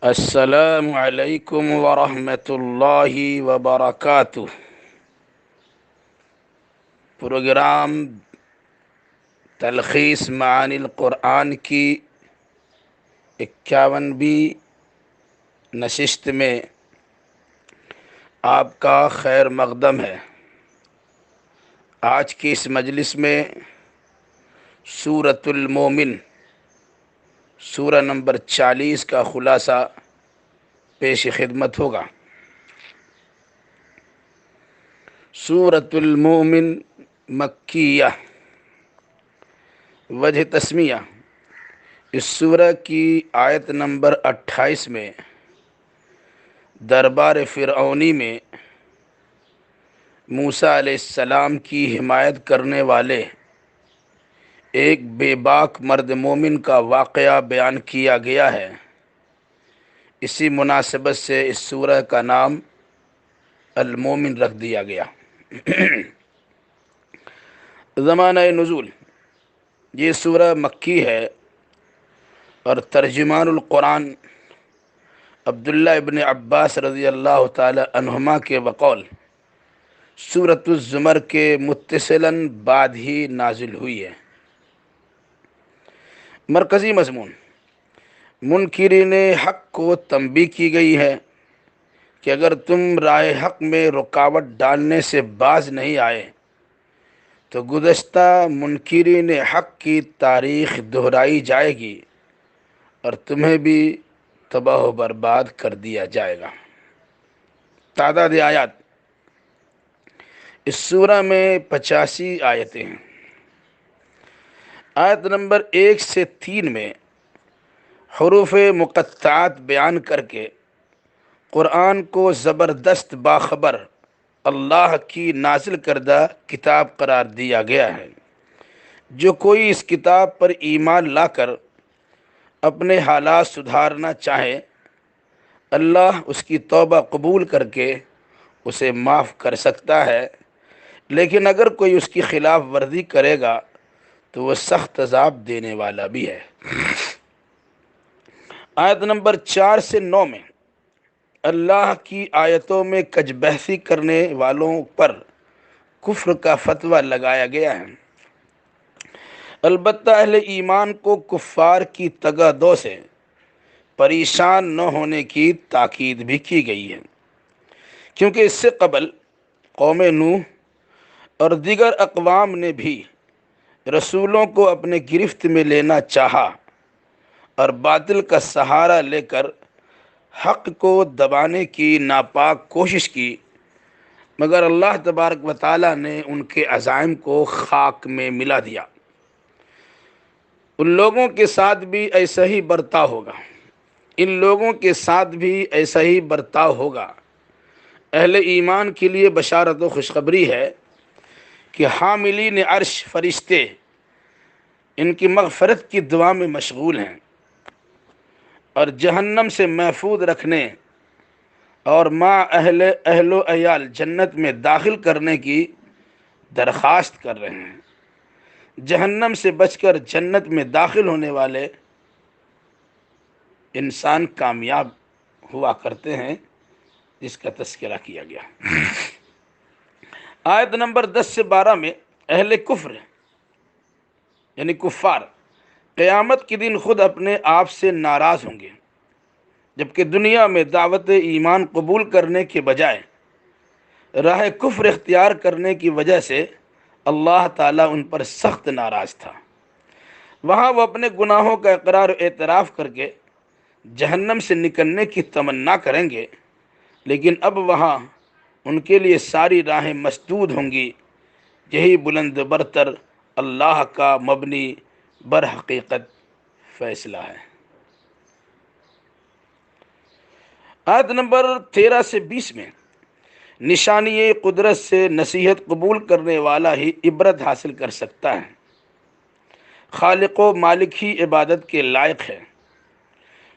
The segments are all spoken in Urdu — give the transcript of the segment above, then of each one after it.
السلام علیکم ورحمۃ اللہ وبرکاتہ۔ پروگرام تلخیص معانی القرآن کی 51ویں نشست میں آپ کا خیر مقدم ہے۔ آج کی اس مجلس میں سورۃ المومن سورہ نمبر 40 کا خلاصہ پیش خدمت ہوگا۔ سورۃ المومن مکیہ۔ وجہ تسمیہ: اس سورہ کی آیت نمبر 28 میں دربار فرعونی میں موسیٰ علیہ السلام کی حمایت کرنے والے ایک بے باک مرد مومن کا واقعہ بیان کیا گیا ہے۔ اسی مناسبت سے اس سورہ کا نام المومن رکھ دیا گیا۔ زمانہ نزول: یہ سورہ مکی ہے اور ترجمان القرآن عبداللہ ابن عباس رضی اللہ تعالی عنہما کے بقول سورۃ الزمر کے متصلاً بعد ہی نازل ہوئی ہے۔ مرکزی مضمون: منکرین حق کو تنبیہ کی گئی ہے کہ اگر تم راہ حق میں رکاوٹ ڈالنے سے باز نہیں آئے تو گزشتہ منکرین حق کی تاریخ دہرائی جائے گی اور تمہیں بھی تباہ و برباد کر دیا جائے گا۔ تعداد آیات: اس سورہ میں 85 آیتیں ہیں۔ آیت نمبر 1 سے 3 میں حروف مقطعات بیان کر کے قرآن کو زبردست باخبر اللہ کی نازل کردہ کتاب قرار دیا گیا ہے۔ جو کوئی اس کتاب پر ایمان لا کر اپنے حالات سدھارنا چاہے، اللہ اس کی توبہ قبول کر کے اسے معاف کر سکتا ہے، لیکن اگر کوئی اس کی خلاف ورزی کرے گا تو وہ سخت عذاب دینے والا بھی ہے۔ آیت نمبر 4 سے 9 میں اللہ کی آیتوں میں کج بحثی کرنے والوں پر کفر کا فتویٰ لگایا گیا ہے۔ البتہ اہل ایمان کو کفار کی تگا دو سے پریشان نہ ہونے کی تاکید بھی کی گئی ہے، کیونکہ اس سے قبل قوم نوح اور دیگر اقوام نے بھی رسولوں کو اپنے گرفت میں لینا چاہا اور باطل کا سہارا لے کر حق کو دبانے کی ناپاک کوشش کی، مگر اللہ تبارک و تعالیٰ نے ان کے عزائم کو خاک میں ملا دیا۔ ان لوگوں کے ساتھ بھی ایسا ہی برتاؤ ہوگا۔ اہل ایمان کے لیے بشارت و خوشخبری ہے کہ حاملین عرش فرشتے ان کی مغفرت کی دعا میں مشغول ہیں اور جہنم سے محفوظ رکھنے اور اہل و عیال جنت میں داخل کرنے کی درخواست کر رہے ہیں۔ جہنم سے بچ کر جنت میں داخل ہونے والے انسان کامیاب ہوا کرتے ہیں، جس کا تذکرہ کیا گیا۔ آیت نمبر 10 سے 12 میں اہل کفر یعنی کفار قیامت کے دن خود اپنے آپ سے ناراض ہوں گے، جبکہ دنیا میں دعوت ایمان قبول کرنے کے بجائے راہ کفر اختیار کرنے کی وجہ سے اللہ تعالیٰ ان پر سخت ناراض تھا۔ وہاں وہ اپنے گناہوں کا اقرار و اعتراف کر کے جہنم سے نکلنے کی تمنا کریں گے، لیکن اب وہاں ان کے لیے ساری راہیں مسدود ہوں گی۔ یہی بلند برتر اللہ کا مبنی بر حقیقت فیصلہ ہے۔ آیت نمبر 13 سے 20 میں نشانی قدرت سے نصیحت قبول کرنے والا ہی عبرت حاصل کر سکتا ہے۔ خالق و مالک ہی عبادت کے لائق ہے۔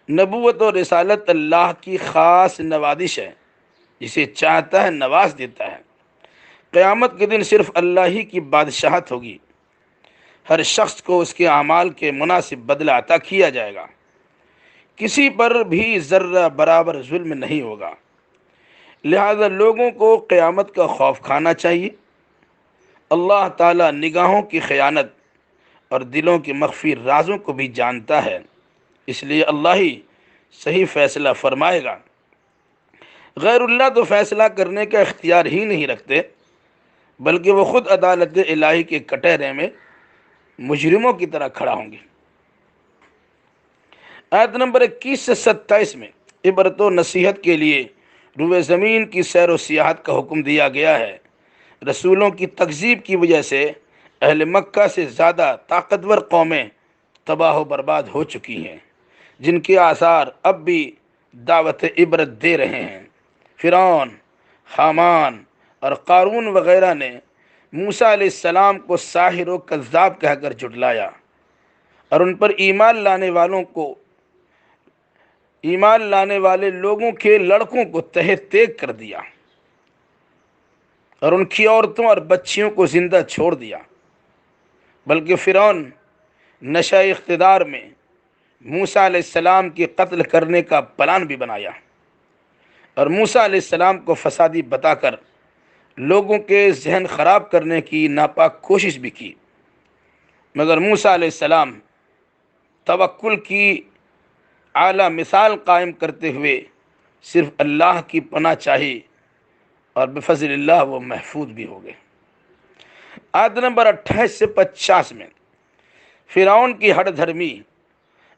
نبوت و رسالت اللہ کی خاص نوازش ہے، جسے چاہتا ہے نواز دیتا ہے۔ قیامت کے دن صرف اللہ ہی کی بادشاہت ہوگی۔ ہر شخص کو اس کے اعمال کے مناسب بدلہ عطا کیا جائے گا۔ کسی پر بھی ذرہ برابر ظلم نہیں ہوگا۔ لہذا لوگوں کو قیامت کا خوف کھانا چاہیے۔ اللہ تعالیٰ نگاہوں کی خیانت اور دلوں کے مخفی رازوں کو بھی جانتا ہے، اس لیے اللہ ہی صحیح فیصلہ فرمائے گا۔ غیر اللہ تو فیصلہ کرنے کا اختیار ہی نہیں رکھتے، بلکہ وہ خود عدالت الہی کے کٹہرے میں مجرموں کی طرح کھڑا ہوں گے۔ آیت نمبر 21 سے 27 میں عبرت و نصیحت کے لیے روئے زمین کی سیر و سیاحت کا حکم دیا گیا ہے۔ رسولوں کی تکذیب کی وجہ سے اہل مکہ سے زیادہ طاقتور قومیں تباہ و برباد ہو چکی ہیں، جن کے آثار اب بھی دعوت عبرت دے رہے ہیں۔ فرعون، حامان اور قارون وغیرہ نے موسیٰ علیہ السلام کو ساحر و کذاب کہہ کر جھٹلایا اور ان پر ایمان لانے والے لوگوں کے لڑکوں کو تہہ تیگ کر دیا اور ان کی عورتوں اور بچیوں کو زندہ چھوڑ دیا۔ بلکہ فرعون نشہ اقتدار میں موسیٰ علیہ السلام کے قتل کرنے کا پلان بھی بنایا اور موسیٰ علیہ السلام کو فسادی بتا کر لوگوں کے ذہن خراب کرنے کی ناپاک کوشش بھی کی، مگر موسیٰ علیہ السلام توکل کی اعلیٰ مثال قائم کرتے ہوئے صرف اللہ کی پناہ چاہی اور بفضل اللہ وہ محفوظ بھی ہو گئے۔ آیت نمبر 28 سے 50 میں فرعون کی ہٹ دھرمی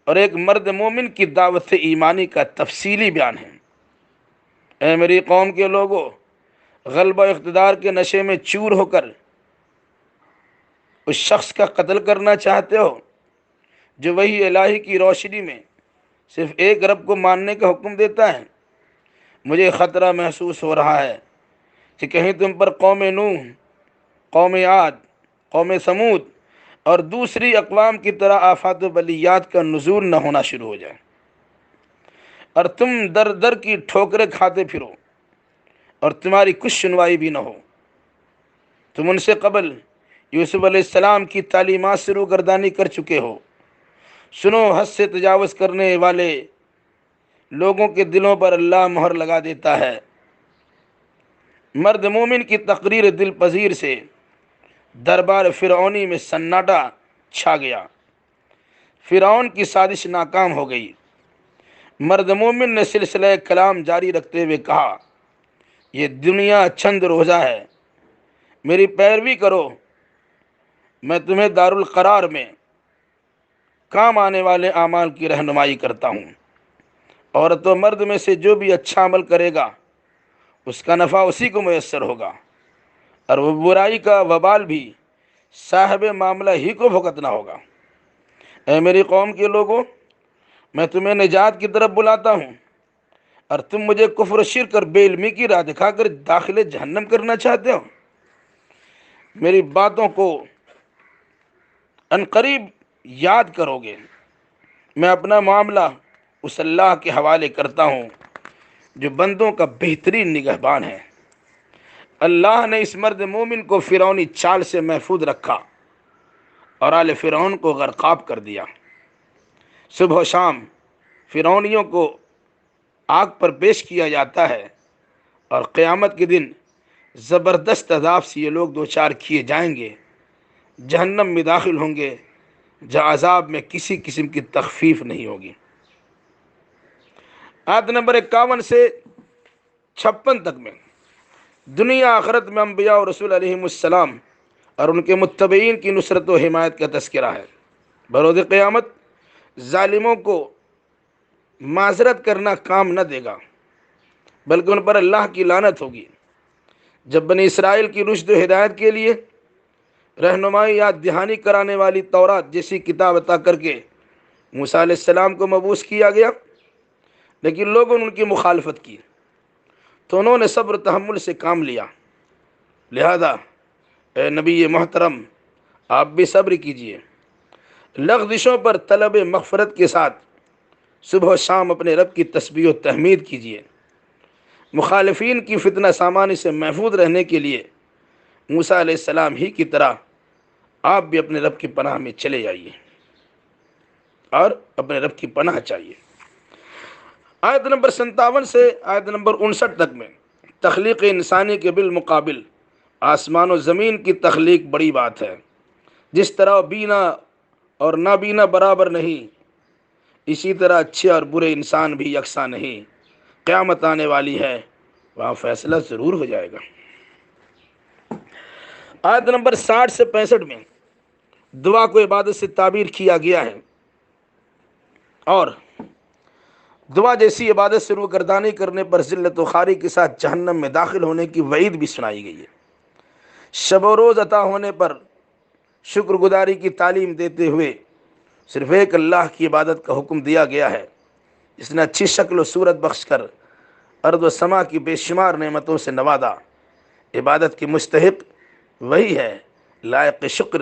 اور ایک مرد مومن کی دعوت ایمانی کا تفصیلی بیان ہے۔ اے میری قوم کے لوگوں، غلبہ و اقتدار کے نشے میں چور ہو کر اس شخص کا قتل کرنا چاہتے ہو جو وحی الہی کی روشنی میں صرف ایک رب کو ماننے کا حکم دیتا ہے۔ مجھے خطرہ محسوس ہو رہا ہے کہ کہیں تم پر قوم نوح، قوم عاد، قوم سمود اور دوسری اقوام کی طرح آفات و بلیات کا نزول نہ ہونا شروع ہو جائے اور تم در در کی ٹھوکریں کھاتے پھرو اور تمہاری کچھ سنوائی بھی نہ ہو۔ تم ان سے قبل یوسف علیہ السلام کی تعلیمات سے روگردانی کر چکے ہو۔ سنو، حد سے تجاوز کرنے والے لوگوں کے دلوں پر اللہ مہر لگا دیتا ہے۔ مرد مومن کی تقریر دل پذیر سے دربار فرعونی میں سناٹا چھا گیا۔ فرعون کی سازش ناکام ہو گئی۔ مرد مومن نے سلسلہ کلام جاری رکھتے ہوئے کہا، یہ دنیا چند روزہ ہے، میری پیروی کرو، میں تمہیں دارالقرار میں کام آنے والے اعمال کی رہنمائی کرتا ہوں۔ عورت و مرد میں سے جو بھی اچھا عمل کرے گا اس کا نفع اسی کو میسر ہوگا، اور وہ برائی کا وبال بھی صاحب معاملہ ہی کو بھگتنا ہوگا۔ اے میری قوم کے لوگوں، میں تمہیں نجات کی طرف بلاتا ہوں اور تم مجھے کفر و شرک اور بے علمی کی راہ دکھا کر داخل جہنم کرنا چاہتے ہو۔ میری باتوں کو عنقریب یاد کرو گے۔ میں اپنا معاملہ اس اللہ کے حوالے کرتا ہوں جو بندوں کا بہترین نگہبان ہے۔ اللہ نے اس مرد مومن کو فرعونی چال سے محفوظ رکھا اور آل فرعون کو غرقاب کر دیا۔ صبح و شام فرعونیوں کو آگ پر پیش کیا جاتا ہے اور قیامت کے دن زبردست عذاب سے یہ لوگ دوچار کیے جائیں گے، جہنم میں داخل ہوں گے جہاں عذاب میں کسی قسم کی تخفیف نہیں ہوگی۔ آیت نمبر 51 سے 56 تک میں دنیا آخرت میں انبیاء اور رسول علیہم السلام اور ان کے متبعین کی نصرت و حمایت کا تذکرہ ہے۔ بروز قیامت ظالموں کو معذرت کرنا کام نہ دے گا، بلکہ ان پر اللہ کی لعنت ہوگی۔ جب بنی اسرائیل کی رشد و ہدایت کے لیے رہنمائی یاد دہانی کرانے والی تورات جیسی کتاب عطا کر کے موسیٰ علیہ السلام کو مبعوث کیا گیا، لیکن لوگوں نے ان کی مخالفت کی تو انہوں نے صبر و تحمل سے کام لیا۔ لہذا اے نبی محترم، آپ بھی صبر کیجئے، لغزشوں پر طلب مغفرت کے ساتھ صبح و شام اپنے رب کی تسبیح و تحمید کیجئے۔ مخالفین کی فتنہ سامانی سے محفوظ رہنے کے لیے موسیٰ علیہ السلام ہی کی طرح آپ بھی اپنے رب کی پناہ میں چلے جائیے اور اپنے رب کی پناہ چاہیے۔ آیت نمبر 57 سے آیت نمبر 59 تک میں تخلیق انسانی کے بالمقابل آسمان و زمین کی تخلیق بڑی بات ہے۔ جس طرح بینا اور نابینا برابر نہیں، اسی طرح اچھے اور برے انسان بھی یکساں نہیں۔ قیامت آنے والی ہے، وہاں فیصلہ ضرور ہو جائے گا۔ آیت نمبر 60 سے 65 میں دعا کو عبادت سے تعبیر کیا گیا ہے، اور دعا جیسی عبادت سے روگردانی کرنے پر ذلت و خواری کے ساتھ جہنم میں داخل ہونے کی وعید بھی سنائی گئی ہے۔ شب و روز عطا ہونے پر شکر گزاری کی تعلیم دیتے ہوئے صرف ایک اللہ کی عبادت کا حکم دیا گیا ہے، جس نے اچھی شکل و صورت بخش کر ارض و سما کی بے شمار نعمتوں سے نوازا۔ عبادت کی مستحق وہی ہے، لائق شکر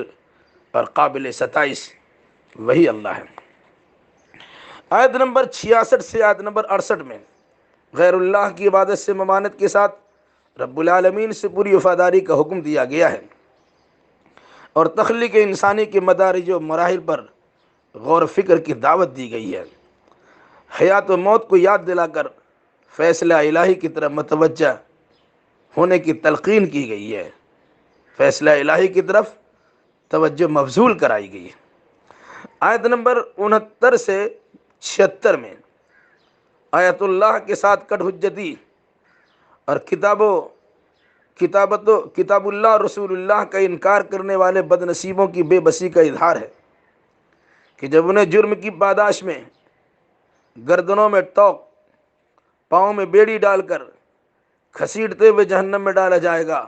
اور قابل ستائش وہی اللہ ہے۔ آیت نمبر 66 سے آیت نمبر 68 میں غیر اللہ کی عبادت سے ممانعت کے ساتھ رب العالمین سے پوری وفاداری کا حکم دیا گیا ہے، اور تخلیق انسانی کے مدارج و مراحل پر غور و فکر کی دعوت دی گئی ہے۔ حیات و موت کو یاد دلا کر فیصلہ الہی کی طرف متوجہ ہونے کی تلقین کی گئی ہے، فیصلہ الہی کی طرف توجہ مبذول کرائی گئی ہے۔ آیت نمبر 69 سے 76 میں آیت اللہ کے ساتھ کٹ حجتی اور کتاب اللہ اور رسول اللہ کا انکار کرنے والے بد نصیبوں کی بے بسی کا اظہار ہے کہ جب انہیں جرم کی پاداش میں گردنوں میں توق، پاؤں میں بیڑی ڈال کر گھسیٹتے ہوئے جہنم میں ڈالا جائے گا،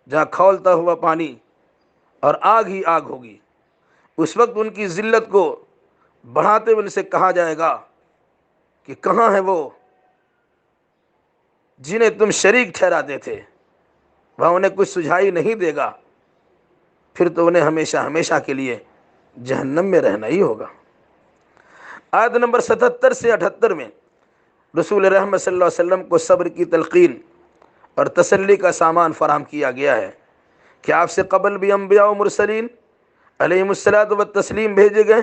جہاں کھولتا ہوا پانی اور آگ ہی آگ ہوگی۔ اس وقت ان کی ذلت کو بڑھاتے ہوئے ان سے کہا جائے گا کہ کہاں ہے وہ جنہیں تم شریک ٹھہراتے تھے؟ وہ انہیں کچھ سجھائی نہیں دے گا، پھر تو انہیں ہمیشہ ہمیشہ کے لیے جہنم میں رہنا ہی ہوگا۔ آیت نمبر 77 سے 78 میں رسول رحمت صلی اللہ علیہ وسلم کو صبر کی تلقین اور تسلی کا سامان فراہم کیا گیا ہے کہ آپ سے قبل بھی انبیاء و مرسلین علیہم الصلاۃ والتسلیم بھیجے گئے،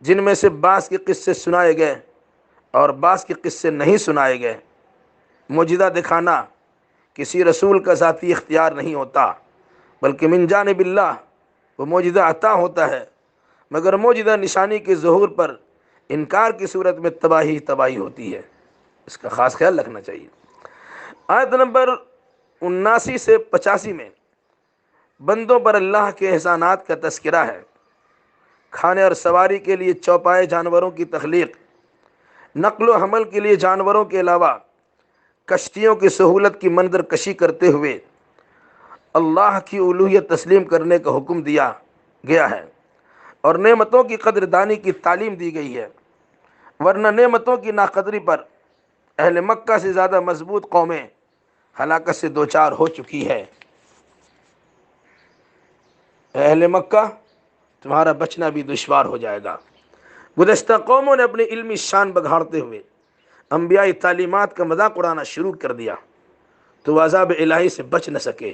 جن میں سے بعض کے قصے سنائے گئے اور بعض کے قصے نہیں سنائے گئے۔ معجزہ دکھانا کسی رسول کا ذاتی اختیار نہیں ہوتا، بلکہ من جانب اللہ وہ معجزہ عطا ہوتا ہے، مگر معجزہ نشانی کے ظہور پر انکار کی صورت میں تباہی ہوتی ہے، اس کا خاص خیال رکھنا چاہیے۔ آیت نمبر 79 سے 85 میں بندوں پر اللہ کے احسانات کا تذکرہ ہے۔ کھانے اور سواری کے لیے چوپائے جانوروں کی تخلیق، نقل و حمل کے لیے جانوروں کے علاوہ کشتیوں کی سہولت کی منظر کشی کرتے ہوئے اللہ کی الوہیت تسلیم کرنے کا حکم دیا گیا ہے، اور نعمتوں کی قدردانی کی تعلیم دی گئی ہے، ورنہ نعمتوں کی ناقدری پر اہل مکہ سے زیادہ مضبوط قومیں ہلاکت سے دوچار ہو چکی ہے۔ اہل مکہ تمہارا بچنا بھی دشوار ہو جائے گا۔ گزشتہ قوموں نے اپنی علمی شان بگاڑتے ہوئے انبیائی تعلیمات کا مذاق اڑانا شروع کر دیا تو وہ عذاب الہی سے بچ نہ سکے۔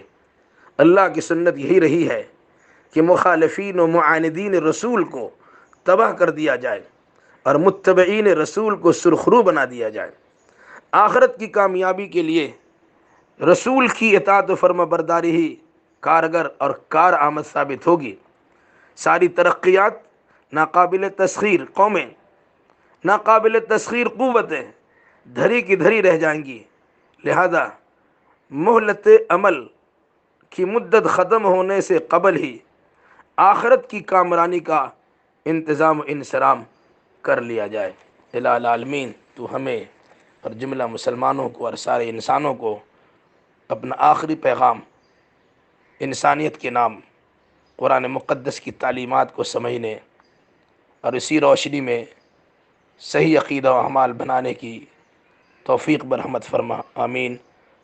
اللہ کی سنت یہی رہی ہے کہ مخالفین و معاندین رسول کو تباہ کر دیا جائے اور متبعین رسول کو سرخرو بنا دیا جائے۔ آخرت کی کامیابی کے لیے رسول کی اطاعت و فرما برداری ہی کارگر اور کارآمد ثابت ہوگی۔ ساری ترقیات ناقابل تسخیر قومیں، ناقابل تسخیر قوتیں دھری کی دھری رہ جائیں گی، لہذا مہلت عمل کی مدت ختم ہونے سے قبل ہی آخرت کی کامرانی کا انتظام و انصرام کر لیا جائے۔ الہ العالمین تو ہمیں اور جملہ مسلمانوں کو اور سارے انسانوں کو اپنا آخری پیغام انسانیت کے نام قرآن مقدس کی تعلیمات کو سمجھنے اور اسی روشنی میں صحیح عقیدہ و اعمال بنانے کی توفیق برحمت فرما، آمین۔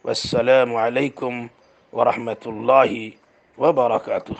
والسلام علیکم ورحمۃ اللہ وبرکاتہ۔